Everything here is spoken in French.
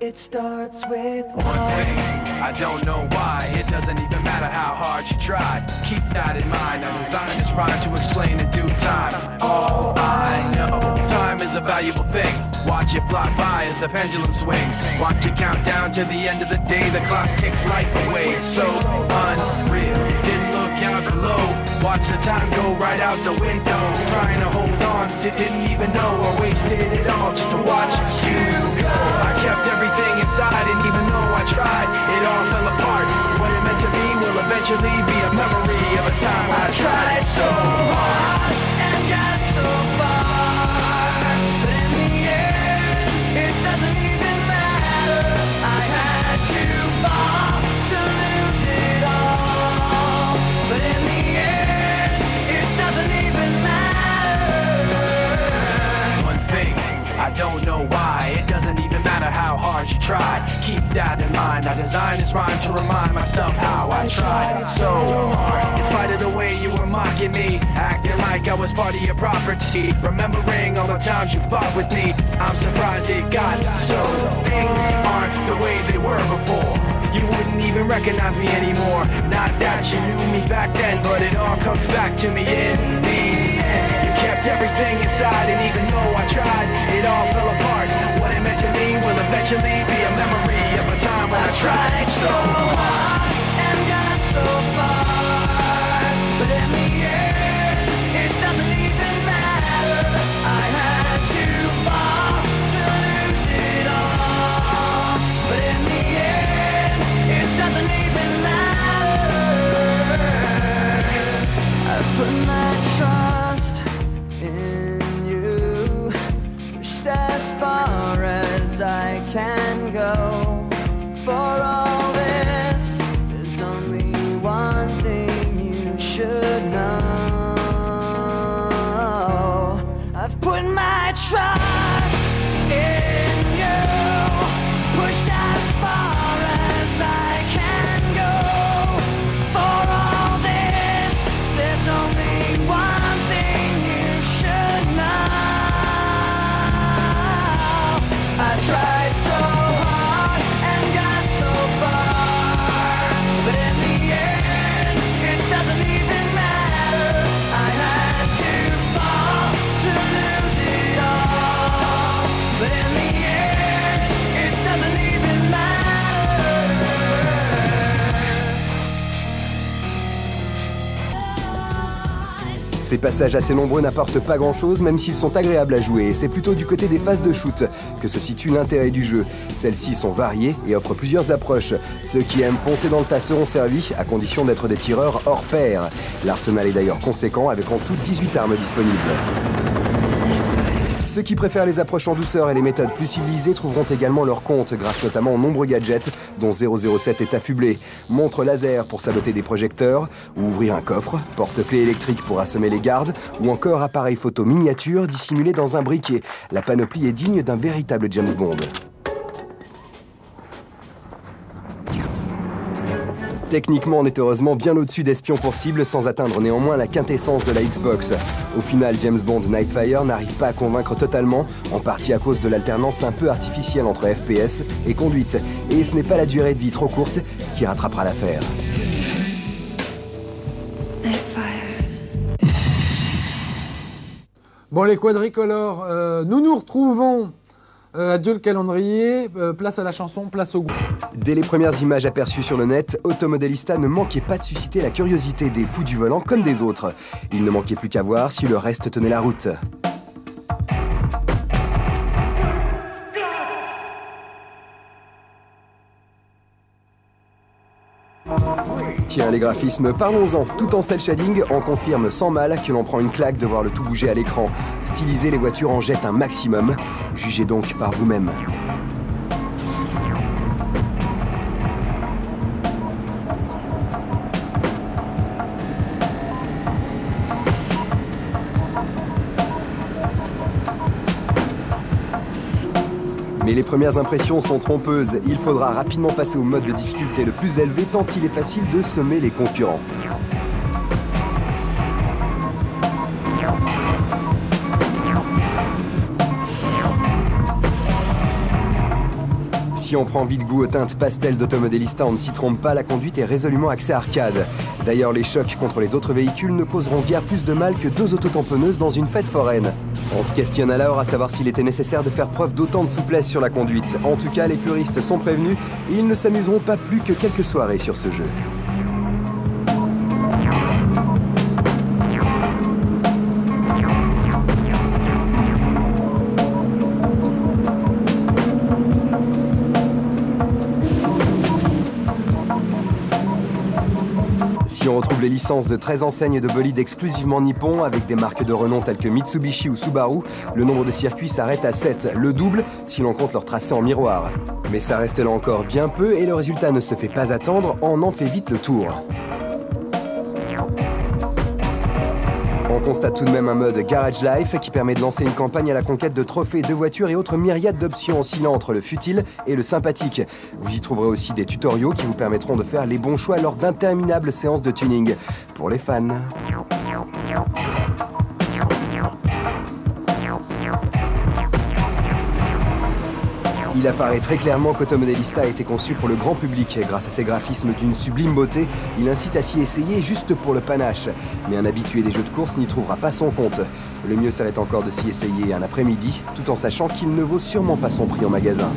It starts with one thing, I don't know why. It doesn't even matter how hard you try. Keep that in mind. I designed this rhyme to explain in due time. All I know, time is a valuable thing. Watch it fly by as the pendulum swings. Watch it count down to the end of the day. The clock takes life away. It's so unreal. Didn't look out below. Watch the time go right out the window. Trying to hold on, didn't even know I wasted it all just to watch you go. I kept everything inside, and even though I tried, it all fell apart. What it meant to be will eventually be a memory of a time I tried so hard and got so far. But in the end, it doesn't even matter. I had to fall to lose it all. But in the end, it doesn't even matter. One thing, I don't know why. It doesn't even matter how hard you try. Keep that in mind. I designed this rhyme to remind myself how I tried so hard. In spite of the way you were mocking me, acting like I was part of your property, remembering all the times you fought with me, I'm surprised it got so. Things aren't the way they were before. You wouldn't even recognize me anymore. Not that you knew me back then, but it all comes back to me in the end. You kept everything inside, and even though I tried, it all fell apart. What it meant to me will eventually be a memory of a time when I tried so hard and got so far. But in the end, it doesn't even matter. I had to fall to lose it all. But in the end, it doesn't even matter. I put my trust in you, pushed as far as I can go. For all this, there's only one thing you should know. I've put my trust in you, pushed as far as I can go. For all this, there's only one thing you should know. I tried so hard and got so far, but in the end, it doesn't even matter. I had to fall to lose it all, but in the end, it doesn't even matter. Ces passages assez nombreux n'apportent pas grand-chose, même s'ils sont agréables à jouer. C'est plutôt du côté des phases de shoot que se situe l'intérêt du jeu. Celles-ci sont variées et offrent plusieurs approches. Ceux qui aiment foncer dans le tas seront servis, à condition d'être des tireurs hors pair. L'arsenal est d'ailleurs conséquent, avec en tout 18 armes disponibles. Ceux qui préfèrent les approches en douceur et les méthodes plus civilisées trouveront également leur compte, grâce notamment aux nombreux gadgets dont 007 est affublé. Montre laser pour saboter des projecteurs, ou ouvrir un coffre, porte-clés électrique pour assommer les gardes, ou encore appareil photo miniature dissimulé dans un briquet. La panoplie est digne d'un véritable James Bond. Techniquement, on est heureusement bien au-dessus d'Espion pour cible, sans atteindre néanmoins la quintessence de la Xbox. Au final, James Bond Nightfire n'arrive pas à convaincre totalement, en partie à cause de l'alternance un peu artificielle entre FPS et conduite. Et ce n'est pas la durée de vie trop courte qui rattrapera l'affaire. Bon, les quadricolores, nous nous retrouvons. Adieu le calendrier, place à la chanson, place au goût. Dès les premières images aperçues sur le net, Automodellista ne manquait pas de susciter la curiosité des fous du volant comme des autres. Il ne manquait plus qu'à voir si le reste tenait la route. Tiens, les graphismes, parlons-en. Tout en cel shading, on confirme sans mal que l'on prend une claque de voir le tout bouger à l'écran. Styliser les voitures en jette un maximum. Jugez donc par vous-même. Mais les premières impressions sont trompeuses. Il faudra rapidement passer au mode de difficulté le plus élevé tant il est facile de semer les concurrents. Si on prend vite goût aux teintes pastel d'Automodélista, on ne s'y trompe pas, la conduite est résolument axée arcade. D'ailleurs, les chocs contre les autres véhicules ne causeront guère plus de mal que deux autotamponneuses dans une fête foraine. On se questionne alors à savoir s'il était nécessaire de faire preuve d'autant de souplesse sur la conduite. En tout cas, les puristes sont prévenus et ils ne s'amuseront pas plus que quelques soirées sur ce jeu. Si on retrouve les licences de 13 enseignes de bolides exclusivement nippons avec des marques de renom telles que Mitsubishi ou Subaru, le nombre de circuits s'arrête à 7, le double si l'on compte leur tracé en miroir. Mais ça reste là encore bien peu et le résultat ne se fait pas attendre, on en fait vite le tour. On constate tout de même un mode Garage Life qui permet de lancer une campagne à la conquête de trophées, de voitures et autres myriades d'options oscillant entre le futile et le sympathique. Vous y trouverez aussi des tutoriaux qui vous permettront de faire les bons choix lors d'interminables séances de tuning. Pour les fans. Il apparaît très clairement qu'Automodélista a été conçu pour le grand public. Grâce à ses graphismes d'une sublime beauté, il incite à s'y essayer juste pour le panache. Mais un habitué des jeux de course n'y trouvera pas son compte. Le mieux serait encore de s'y essayer un après-midi, tout en sachant qu'il ne vaut sûrement pas son prix en magasin.